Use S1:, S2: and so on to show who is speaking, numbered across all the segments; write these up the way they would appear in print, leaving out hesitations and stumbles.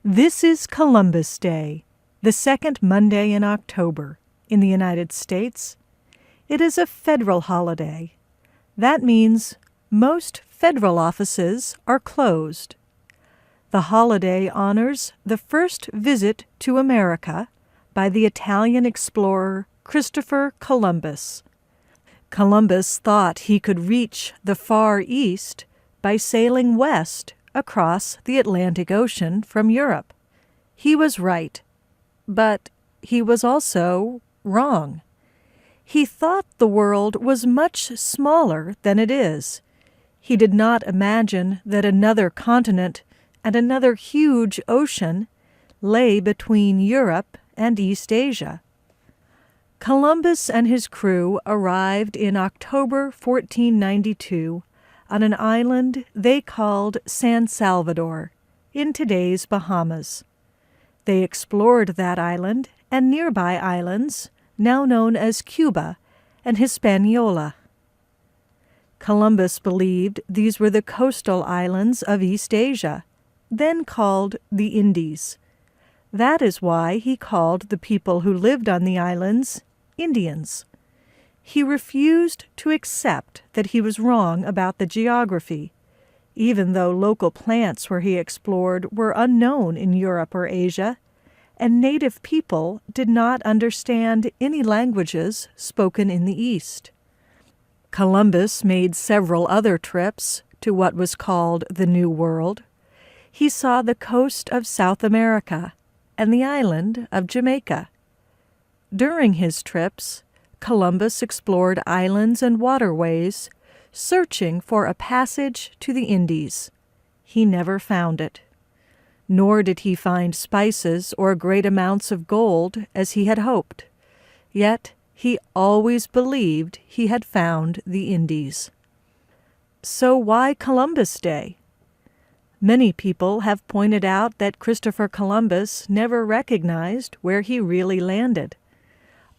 S1: This is Columbus Day, the second Monday in October in the United States. It is a federal holiday. That means most federal offices are closed. The holiday honors the first visit to America by the Italian explorer Christopher Columbus. Columbus thought he could reach the Far East by sailing west across the Atlantic Ocean from Europe. He was right, but he was also wrong. He thought the world was much smaller than it is. He did not imagine that another continent and another huge ocean lay between Europe and East Asia. Columbus and his crew arrived in October 1492 on an island they called San Salvador, in today's Bahamas. They explored that island and nearby islands, now known as Cuba and Hispaniola. Columbus believed these were the coastal islands of East Asia, then called the Indies. That is why he called the people who lived on the islands Indians. He refused to accept that he was wrong about the geography, even though local plants where he explored were unknown in Europe or Asia, and native people did not understand any languages spoken in the East. Columbus made several other trips to what was called the New World. He saw the coast of South America and the island of Jamaica. During his trips, Columbus explored islands and waterways, searching for a passage to the Indies. He never found it. Nor did he find spices or great amounts of gold as he had hoped. Yet he always believed he had found the Indies. So why Columbus Day? Many people have pointed out that Christopher Columbus never recognized where he really landed.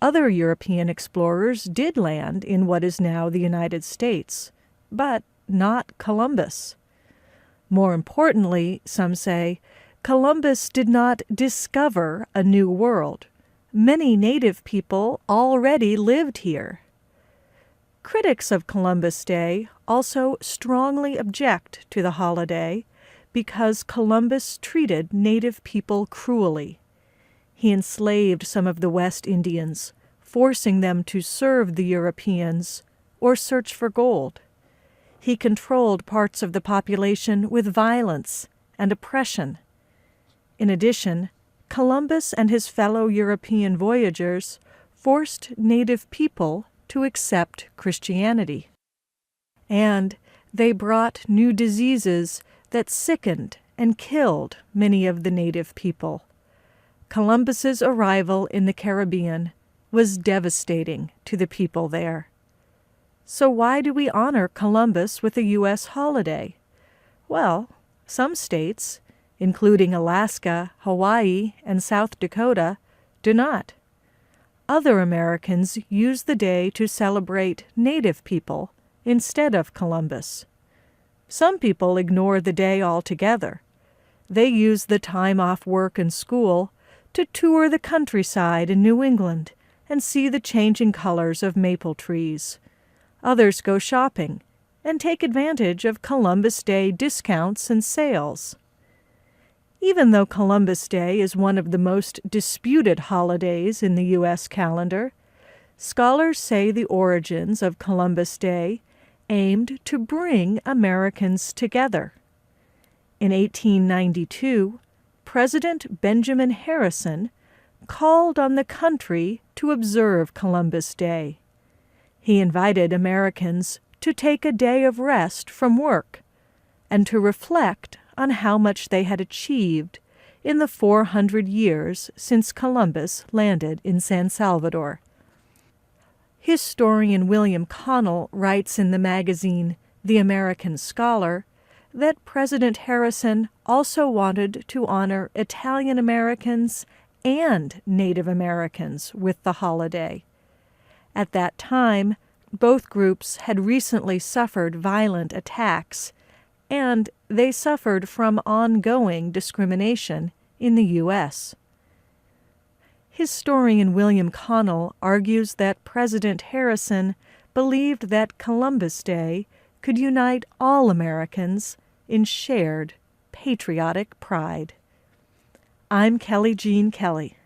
S1: Other European explorers did land in what is now the United States, but not Columbus. More importantly, some say, Columbus did not discover a new world. Many native people already lived here. Critics of Columbus Day also strongly object to the holiday because Columbus treated native people cruelly. He enslaved some of the West Indians, forcing them to serve the Europeans or search for gold. He controlled parts of the population with violence and oppression. In addition, Columbus and his fellow European voyagers forced native people to accept Christianity. And they brought new diseases that sickened and killed many of the native people. Columbus's arrival in the Caribbean was devastating to the people there. So why do we honor Columbus with a U.S. holiday? Well, some states, including Alaska, Hawaii, and South Dakota, do not. Other Americans use the day to celebrate native people instead of Columbus. Some people ignore the day altogether. They use the time off work and school to tour the countryside in New England and see the changing colors of maple trees. Others go shopping and take advantage of Columbus Day discounts and sales. Even though Columbus Day is one of the most disputed holidays in the U.S. calendar, scholars say the origins of Columbus Day aimed to bring Americans together. In 1892, President Benjamin Harrison called on the country to observe Columbus Day. He invited Americans to take a day of rest from work and to reflect on how much they had achieved in the 400 years since Columbus landed in San Salvador. Historian William Connell writes in the magazine The American Scholar that President Harrison also wanted to honor Italian Americans and Native Americans with the holiday. At that time, both groups had recently suffered violent attacks, and they suffered from ongoing discrimination in the U.S. Historian William Connell argues that President Harrison believed that Columbus Day could unite all Americans in shared patriotic pride. I'm Kelly Jean Kelly.